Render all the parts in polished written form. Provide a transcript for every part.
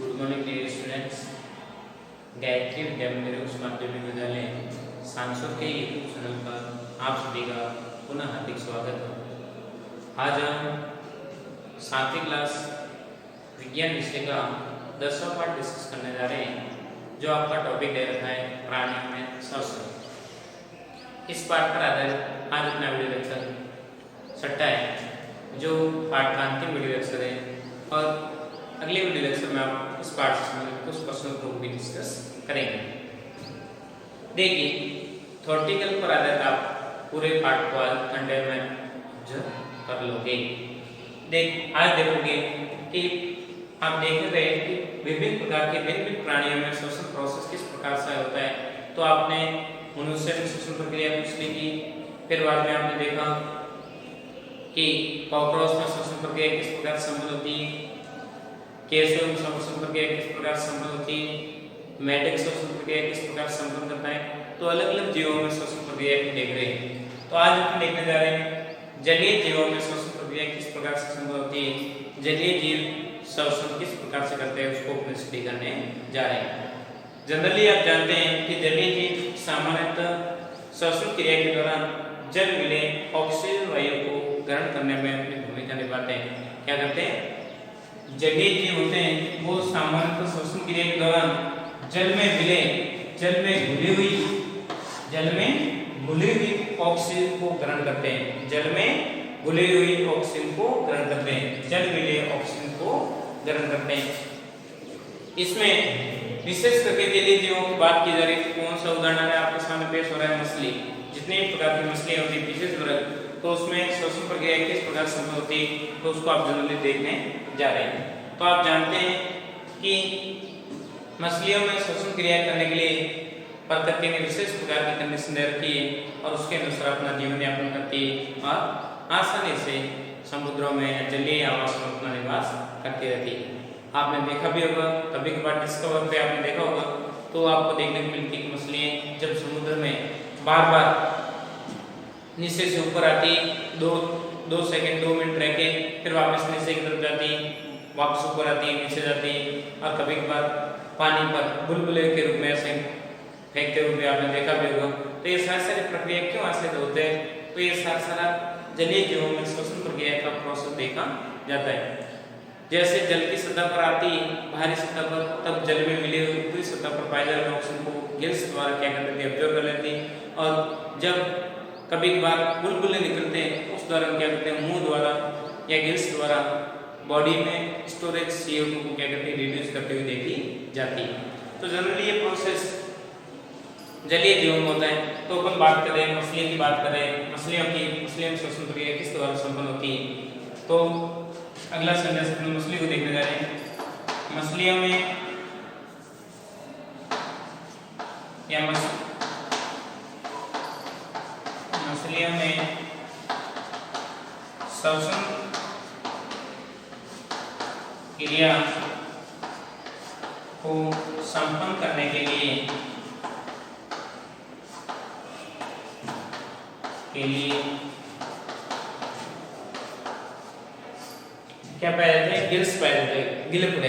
Good morning dear students. Gayatri Vidya Mandir उच्च माध्यमिक विद्यालय सांसद के यूट्यूब चैनल पर आप सभी का पुनः हार्दिक स्वागत है। आज हम 7वीं क्लास विज्ञान विषय का 10वां पार्ट डिस्कस करने जा रहे हैं, जो आपका टॉपिक दे रखा है प्राणियों में श्वसन। इस पाठ पर आधारित आज अपना वीडियो लेक्चर छठा है, जो पाठ का अंतिम वीडियो लेक्चर है, और अगले वीडियो लेक्चर में आप इस पाठ से संबंधित कुछ प्रश्नों को भी डिस्कस करेंगे। देखिए, थ्योरेटिकल पर आधारित आप पूरे पाठ को आज घंटे में कर लोगे। आज देखोगे कि आप देख रहे हैं कि विभिन्न प्रकार के भिन्न प्राणियों में श्वसन प्रोसेस किस प्रकार से होता है। तो आपने मनुष्य में श्वसन प्रक्रिया पूछ ली थी, फिर बाद में आपने देखा कि कॉकरोच में श्वसन प्रक्रिया किस प्रकार से संभव होती है, केशव में श्वसन प्रक्रिया किस प्रकार से संभव होती है, मेढक श्वसन प्रक्रिया किस प्रकार से संभव करता है। तो अलग अलग जीवों में श्वसन प्रक्रिया को देख रहे हैं। तो आज हम देखने जा रहे हैं जलीय जीवों में श्वसन प्रक्रिया किस प्रकार से संभव होती है, जलीय जीव श्वसन किस प्रकार से करते हैं, उसको अपने स्टडी करने जा रहे हैं। जनरली आप जानते हैं कि जलीय जीव सामान्यतः श्वसन क्रिया के दौरान जल मिले ऑक्सीजन वायु को ग्रहण करने में अपनी भूमिका निभाते हैं। क्या करते हैं? जलीय जीव होते हैं वो सामान्यतः श्वसन क्रिया के दौरान जल में घुली हुई ऑक्सीजन को ग्रहण करते हैं। जल में घुली हुई ऑक्सीजन को ग्रहण करते हैं, जल मिले ऑक्सीजन को ग्रहण करते हैं। इसमें विशेष करके जलीय जीवों की बात की जा रही है। कौन सा उदाहरण है आपके सामने पेश हो रहा है? मछली। जितने प्रकार की मछलियां होती है विशेष वर्ग, तो उसमें श्वसन प्रक्रिया किस प्रकार संभव होती है, तो उसको आप जनरली देखने जा रहे हैं। तो आप जानते हैं कि मछलियों में श्वसन क्रिया करने के लिए प्रकृति ने विशेष प्रकार की कंडीशन दे रखी है, और उसके अनुसार अपना जीवन यापन करती है और आसानी से समुद्रों में जलीय आवास में अपना निवास करती रहती है। आपने देखा भी होगा, कभी कभार डिस्कवर पे आपने देखा होगा, तो आपको देखने को मिलती है मछलियां जब समुद्र में बार बार नीचे से ऊपर आती, दो सेकंड 2 मिनट रह के फिर वापस नीचे की तरफ जाती, वापस ऊपर आती, नीचे जाती, और कभी कभार पानी पर बुलबुले के रूप में ऐसे फेंकते हुए आपने देखा भी होगा। तो ये सारी प्रक्रिया क्यों ऐसे होते हैं? तो ये सारा जलीय जीवों में श्वसन प्रक्रिया का प्रोसेस देखा जाता है। जैसे जल की सतह पर आती, बाहरी सतह पर, तब जल में मिले हुए ऊपरी सतह पर पाए जाने वाले ऑक्सीजन को गिल्स द्वारा क्या करती है? ऑब्जर्व कर लेती, और जब कभी कभार बुलबुले निकलते हैं उस दौरान क्या करते हैं? मुंह द्वारा या गिल्स द्वारा बॉडी में स्टोरेज CO2 को क्या करते हैं? रिड्यूस करते हुए देखी जाती है। तो जनरली ये प्रोसेस जलीय जीवों में होता है। तो अपन बात करें मछलियों की, बात करें मछलियों में श्वसन प्रक्रिया किस द्वारा संपन्न होती है। तो अगला संदेश अपन मछली को देखने जा रहे हैं। मछलियों में श्वसन क्रिया को संपन्न करने के लिए क्या पाए जाते हैं? गिल्स पाए जाते हैं, गिलपुड़े,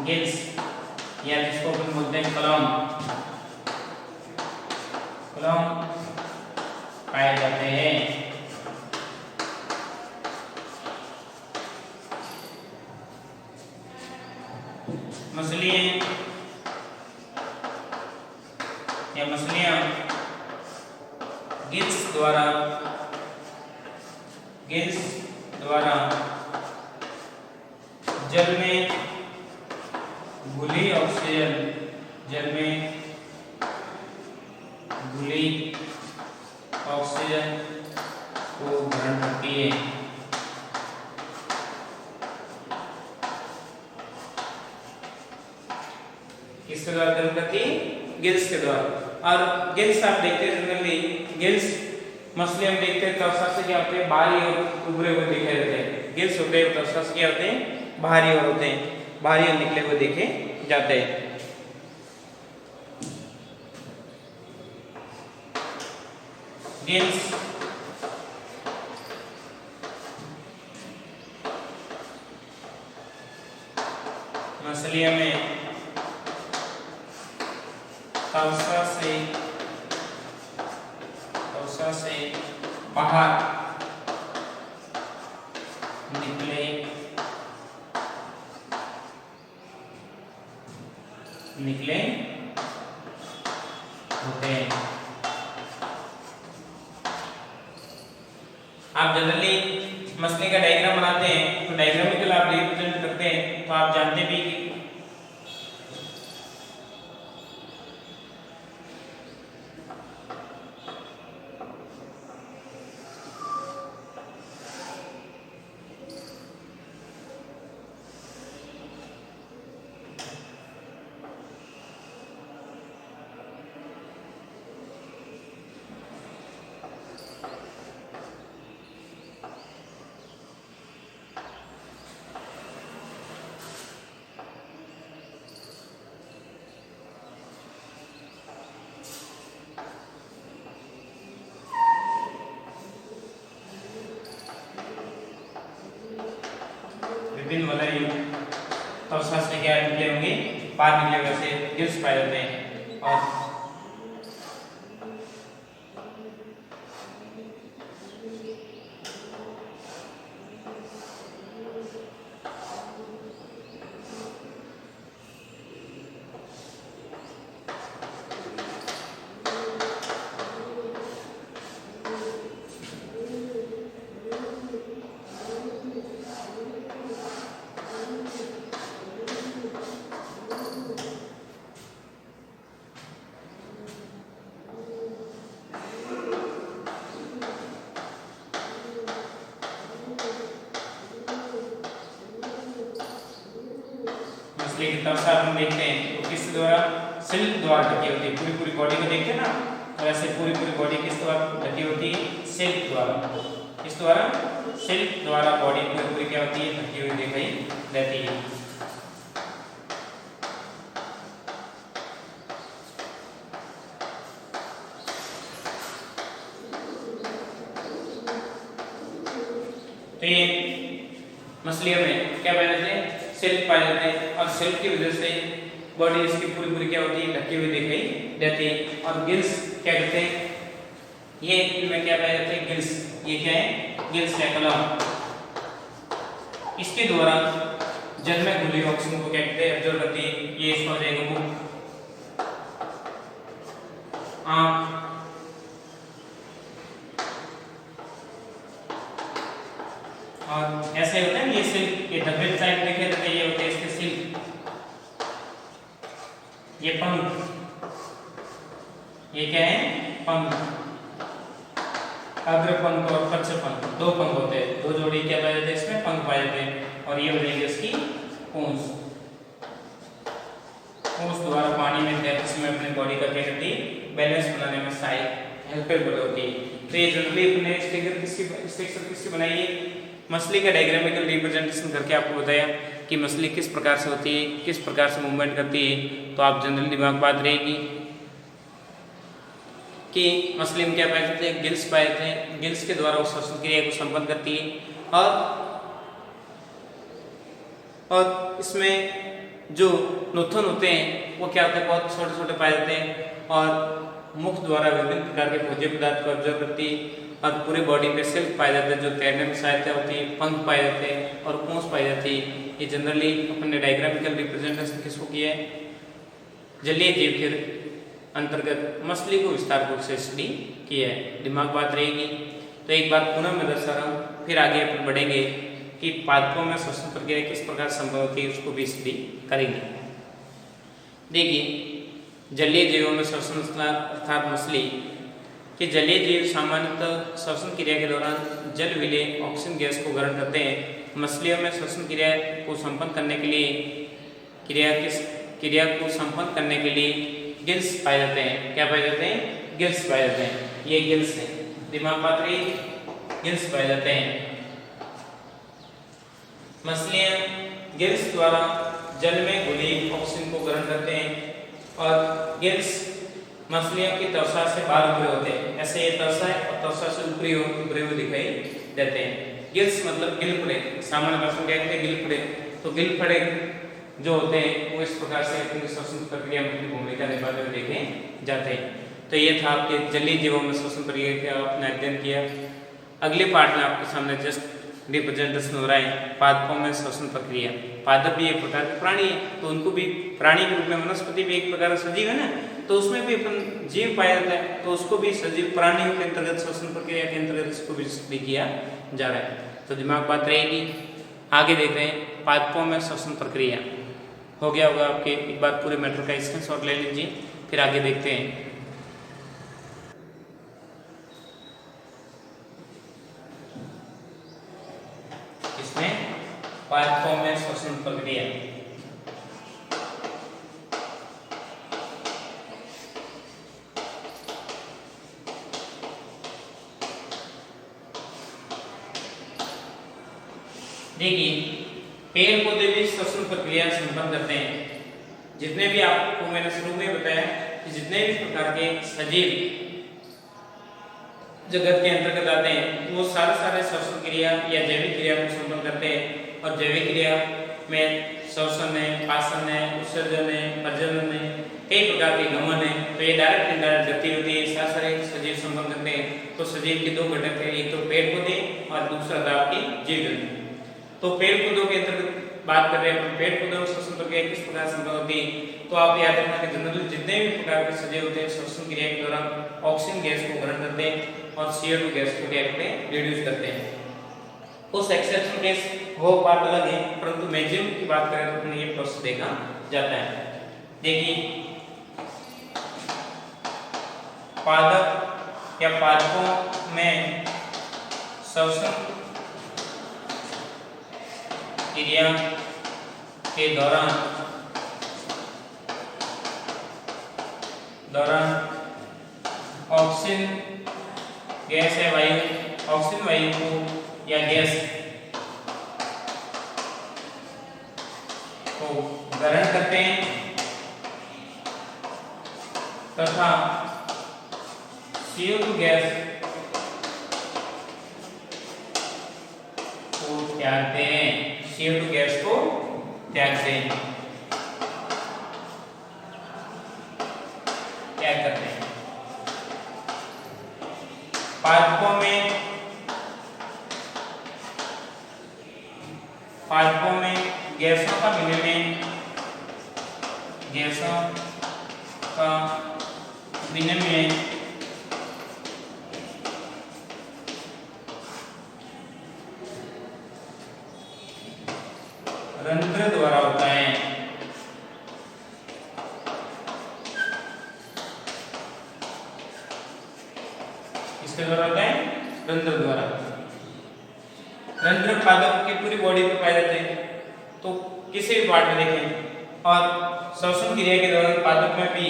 गिल्स, या जिसको अपन बोलते हैं कलम पाए जाते हैं। मछलियां गिल्स द्वारा जल में घुली ऑक्सीजन को ग्रहण करती है। किसके द्वारा ग्रहण करती है? गिल्स के द्वारा। और गिल्स आप देखते हैं जनरली गिल्स मछलियां हम देखते हैं त्वचा से क्या होते हैं? बाहरी और उभरे हुए दिखाई देते हैं। गिल्स होते हैं त्वचा से क्या होते हैं? बाहरी और होते हैं, बाहरी और निकले हुए देखे जाते हैं। गिल्स मछलियों में तवसा से बाहर निकले होते हैं। आप जनरली मछली का डायग्राम बनाते हैं तो डायग्रामिकल आप रिप्रेजेंट करते हैं तो आप जानते भी कि विभिन्न वलय तवसा से क्या निकले होंगे, बाहर निकले वैसे गिल्स पाए जाते हैं। और मछली की तवसा हम देखते हैं तो किस द्वारा, सिल्क द्वारा ढकी होती है। पूरी पूरी बॉडी को देखते हैं ना तो ऐसे पूरी पूरी बॉडी किस द्वारा ढकी होती है, सिल्क द्वारा। इस द्वारा सिल्क द्वारा बॉडी पूरी पूरी क्या होती है, ढकी हुई दिखाई देती है। तो ये मछलियों में क्या पाए जाते हैं, सिल्क पाए जाते हैं और सिल्क की वजह से बॉडी इसकी पूरी पूरी क्या होती है, ढकी हुई दिखाई देती है। और गिल्स क्या कहते हैं, ये इनमें क्या पाए जाते हैं, गिल्स। ये क्या है, गिल्स है कलम। इसके द्वारा जल में घुली ऑक्सीजन को क्या कहते हैं, ऑब्जर्व करती है। ये इसका हो जाएगा मुंह, आंख, और ऐसे होते हैं ये सिल्क, ये डबल साइड देखे तो ये होते हैं इसके सिल्क। ये पंख, ये क्या है, पंख, अग्र पंख और पश्च पंख, दो पंख होते हैं। दो जोड़ी क्या पाए जाते हैं, इसमें पंख पाए जाते हैं। और ये हो जाएगी इसकी पूंछ। पूंछ द्वारा पानी में डेप्थ में अपनी बॉडी का क्या करती है, बैलेंस बनाने में सहायक हेल्पफुल होती है। तो ये जनरली अपने स्ट्रक्चर किसकी बनाई है, मछली का डायग्रामिकल रिप्रेजेंटेशन करके आपको बताया कि मछली किस प्रकार से होती है, किस प्रकार से मूवमेंट करती है। तो आप जनरली दिमाग बात रहेगी कि मछली में क्या पाए जाते हैं, गिल्स पाए जाते हैं। गिल्स के द्वारा उस श्वसन क्रिया को संपन्न करती है। और इसमें जो नोथन होते हैं वो क्या होते हैं, बहुत छोटे छोटे पाए जाते हैं। और मुख द्वारा विभिन्न प्रकार के भोज्य पदार्थ को ऑब्जर्व करती है। और पूरी बॉडी पे सिल्क पाए जाते हैं जो तैरने में सहायता होती है, पंख पाए जाते हैं और पूंछ पाई जाती है। ये जनरली अपने डायग्रामिकल रिप्रेजेंटेशन किसको किया है, जलीय जीव के अंतर्गत मछली को विस्तार रूप से स्टडी किया है। दिमाग बात रहेगी। तो एक बात पुनः मैं दर्शा रहा हूँ, फिर आगे अपन बढ़ेंगे कि पादपों में श्वसन प्रक्रिया किस प्रकार संभव होती है, उसको भी स्टडी करेंगे। देखिए, जलीय जीवों में श्वसन अर्थात मछली कि जलीय जीव सामान्यतः श्वसन क्रिया के दौरान जल विलय ऑक्सीजन गैस को ग्रहण करते हैं। मछलियों में श्वसन क्रिया को संपन्न करने के लिए गिल्स पाए जाते हैं। क्या पाए जाते हैं, गिल्स पाए जाते हैं। ये गिल्स हैं, दिमाग बात रही, गिल्स पाए जाते हैं। मछलियां गिल्स द्वारा जल में घुली ऑक्सीजन को ग्रहण करते हैं। और गिल्स मछलियों की त्वचा से बाहर उभरे होते हैं। ऐसे ये त्वचा है और त्वचा से उभरे हुए दिखाई देते हैं। गिल्स मतलब गिलफड़े, सामान्य भाषा में क्या कहते हैं, गिलफड़े। तो गिलफड़े जो होते हैं वो इस प्रकार से अपनी श्वसन प्रक्रिया में अपनी भूमिका निभाते हुए देखे जाते हैं। तो ये था आपके जलीय जीवों में श्वसन प्रक्रिया का आपने अध्ययन किया। अगले पार्ट में आपके सामने जस्ट रिप्रेजेंटेशन हो रहा है पादपों में श्वसन प्रक्रिया। पादप भी एक प्रकार के प्राणी है, तो उनको भी प्राणी के रूप में, वनस्पति भी एक प्रकार का सजीव है ना, तो उसमें भी अपन जीव पाया जाता है, तो उसको भी सजीव प्राणियों के अंतर्गत श्वसन प्रक्रिया के अंतर्गत इसको भी स्टडी किया जा रहा है। तो दिमाग बात रहेगी। आगे देख रहे हैं पादपों में श्वसन प्रक्रिया। हो गया होगा आपके, एक बार पूरे मैटर का स्क्रीनशॉट ले लीजिए, फिर आगे देखते हैं। इसमें पादपों में श्वसन प्रक्रिया। देखिए, पेड़ पौधे भी श्वसन प्रक्रिया संपन्न करते हैं। जितने भी आपको मैंने शुरू में बताया कि जितने भी प्रकार के सजीव जगत के अंतर्गत आते हैं वो सारे श्वसन क्रिया या जैविक क्रिया को संपन्न करते हैं। और जैविक क्रिया में श्वसन है, पाचन है, उत्सर्जन है, प्रजनन है, कई प्रकार के गमन है। तो ये डायरेक्ट इनडायरेक्ट गतिविधि है, सारे सजीव संपन्न करते हैं। तो सजीव के दो घटक है, एक तो पेड़ पौधे और दूसरा था आपकी जीव जंतु। तो पेड़ पौधों के अंतर्गत बात कर रहे हैं, पेड़ पौधों में श्वसन प्रक्रिया किस प्रकार संपन्न होती है। तो आप याद रखना कि जनरली जितने भी प्रकार के सजीव होते हैं श्वसन क्रिया के दौरान ऑक्सीजन गैस को ग्रहण करते हैं और CO2 गैस को क्या करते हैं, रिड्यूस करते हैं। उस एक्सेप्शन केस वो बात अलग है, परंतु मैक्सिमम की बात करें तो ये प्रोसेस देखा जाता है। देखिए, पादप या पादपों में श्वसन क्रिया के दौरान ऑक्सीजन गैस है वायु, ऑक्सीजन वायु को या गैस को ग्रहण करते हैं तथा CO2 गैस को त्यागते हैं। CO2 गैस को त्यागते हैं, त्याग करते हैं। पादपों में गैसों का विनिमय रंध्र द्वारा होता है। किसके द्वारा होता है, रंध्र द्वारा। रंध्र पादप की पूरी बॉडी में पाए जाते हैं, तो किसी भी पार्ट में देखें। और श्वसन क्रिया के दौरान पादप में भी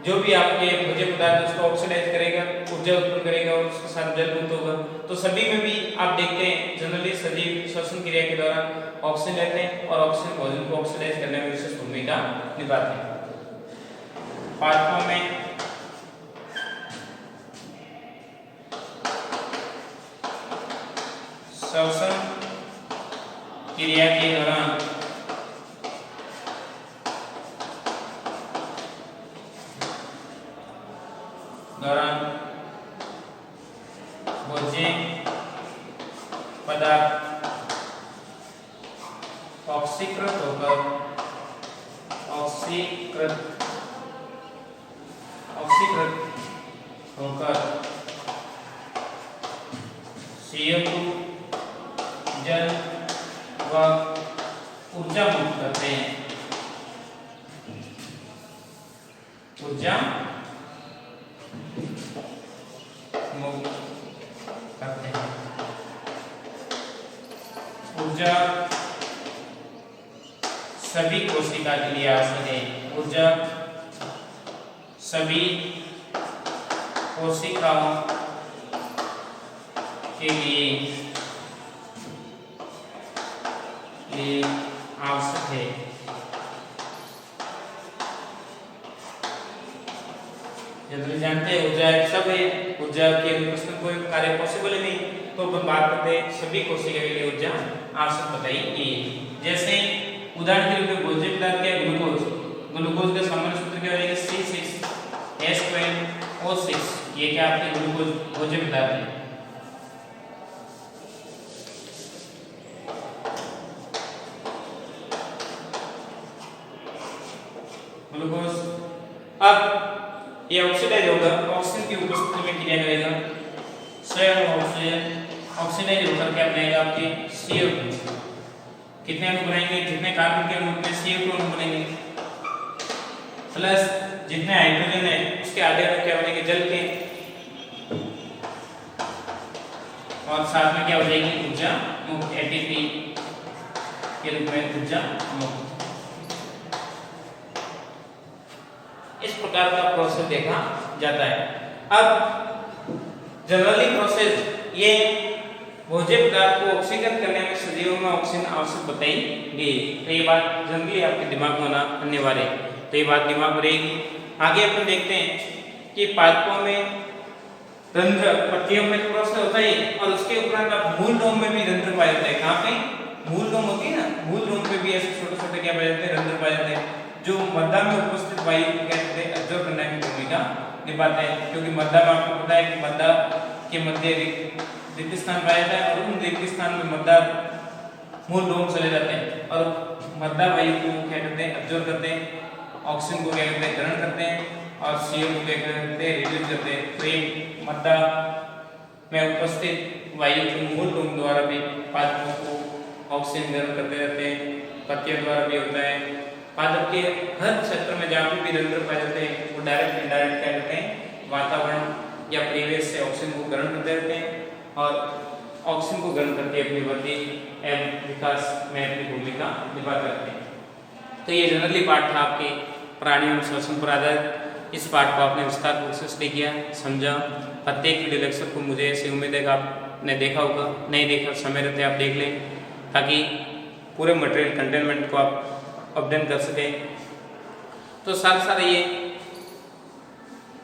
जो भी आपके भोज्य पदार्थ उसको ऑक्सीडाइज करेगा, ऊर्जा उत्पन्न करेगा और उसके साथ जल मुक्त होगा। तो सभी में भी आप देखते हैं जनरली सजीव श्वसन क्रिया के दौरान ऑक्सीजन लेते हैं और ऑक्सीजन भोजन को ऑक्सीडाइज करने में विशेष भूमिका निभाते हैं। पादपों में श्वसन क्रिया के दौरान भोज्य पदार्थ ऑक्सीकृत होकर CO2 जल व ऊर्जा मुक्त करते हैं। ऊर्जा मुक्त करते हैं। ऊर्जा सभी कोशिका के लिए आवश्यक है। ऊर्जा सभी कोशिकाओं के लिए आवश्यक है। जनरली जानते हैं ऊर्जा एक सब है, ऊर्जा के उसमें कोई कार्य पॉसिबल नहीं, तो अपन बात करते हैं सभी कोशिका के लिए ऊर्जा आवश्यक बताई गई है। जैसे उदाहरण के लिए भोज्य पदार्थ क्या है? ग्लूकोज। ग्लूकोज का सामान्य सूत्र क्या हो जाएगा? C6H12O6। ये क्या आपके ग्लूकोज भोज्य पदार्थ है। ग्लूकोज अब ये ऑक्सीडाइज होगा, ऑक्सीजन की उपस्थिति में क्रिया करेगा, स्वयं ऑक्सीजन ऑक्सीडाइज होकर क्या बनाएगा? आपके CO2। कितने अणु बनाएंगे? जितने कार्बन के अणु में CO2 अणु बनेंगे प्लस जितने हाइड्रोजन है उसके आधे अणु क्या बनेंगे? जल के। और साथ में क्या हो जाएगी? ऊर्जा मुक्त, ATP के रूप में ऊर्जा मुक्त। इस प्रकार का प्रोसेस देखा जाता है। अब जनरली प्रोसेस ये भोज्य पदार्थ को ऑक्सीकरण करने में सजीवों में ऑक्सीजन आवश्यक बताई गई। तो ये बात जनरली आपके दिमाग में होना अनिवार्य है। तो ये बात दिमाग में रहेगी। आगे अपन देखते हैं कि पादपों में रंध्र, पत्तियों में प्रोसेस होता है और उसके उपरांत आप मूल रोम में भी रंध्र पाए जाते हैं। कहाँ पे? मूल रोम होती है ना, मूल रोम पे भी ऐसे छोटे छोटे क्या पाए जाते हैं? रंध्र पाए जाते हैं, जो मध्य में उपस्थित वायु को कहते हैं एब्जॉर्ब करने की भूमिका निभाते हैं। क्योंकि मध्य में आपको पता है कि मध्य के मध्य रिक्त स्थान पाया जाता है और उन रिक्त स्थान में मध्य मूल रोम चले जाते हैं और मध्य वायु को क्या कहते हैं? एब्जॉर्ब करते हैं, ऑक्सीजन को क्या कहते हैं? ग्रहण करते हैं और CO को क्या कहते हैं? रिलीज करते हैं। तो ये मध्य में उपस्थित वायु के मूल रोम द्वारा भी पादपों को ऑक्सीजन ग्रहण करते रहते हैं, पत्तियों द्वारा भी होता है। पादप के हर क्षेत्र में जहाँ भी रंध्र पाए जाते हैं वो डायरेक्ट इनडायरेक्ट क्या करते हैं? वातावरण या परिवेश से ऑक्सीजन को ग्रहण करते रहते हैं और ऑक्सीजन को ग्रहण करके अपनी वृद्धि एवं विकास में अपनी भूमिका निभाते रहते हैं। तो ये जनरली पाठ था आपके प्राणियों में श्वसन पर आधारित। इस पाठ को आपने विस्तार रूप से स्टडी किया, समझा। प्रत्येक वीडियो लेक्चर को मुझे ऐसी उम्मीद है कि आपने देखा होगा, नहीं देखा समय रहते आप देख लें ताकि पूरे मटेरियल कंटेनमेंट को आप अपडेट कर सकें। तो साथ साथ ये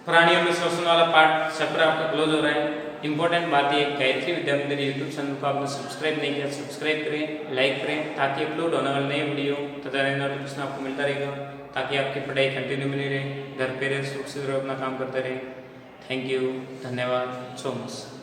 प्राणियों में श्वसन वाला पार्ट चैप्टर आपका क्लोज हो रहा है। इंपॉर्टेंट बात ये गायत्री विद्या मंदिर यूट्यूब चैनल को आपने सब्सक्राइब नहीं किया, सब्सक्राइब करें, लाइक करें ताकि अपलोड होने वाले नए वीडियो तथा नए नोटिफिकेशन आपको मिलता रहेगा, ताकि आपकी पढ़ाई कंटिन्यू बनी रहे, घर पे रहे, सुरक्षित रहे, अपना काम करते रहे। थैंक यू, धन्यवाद सो मच।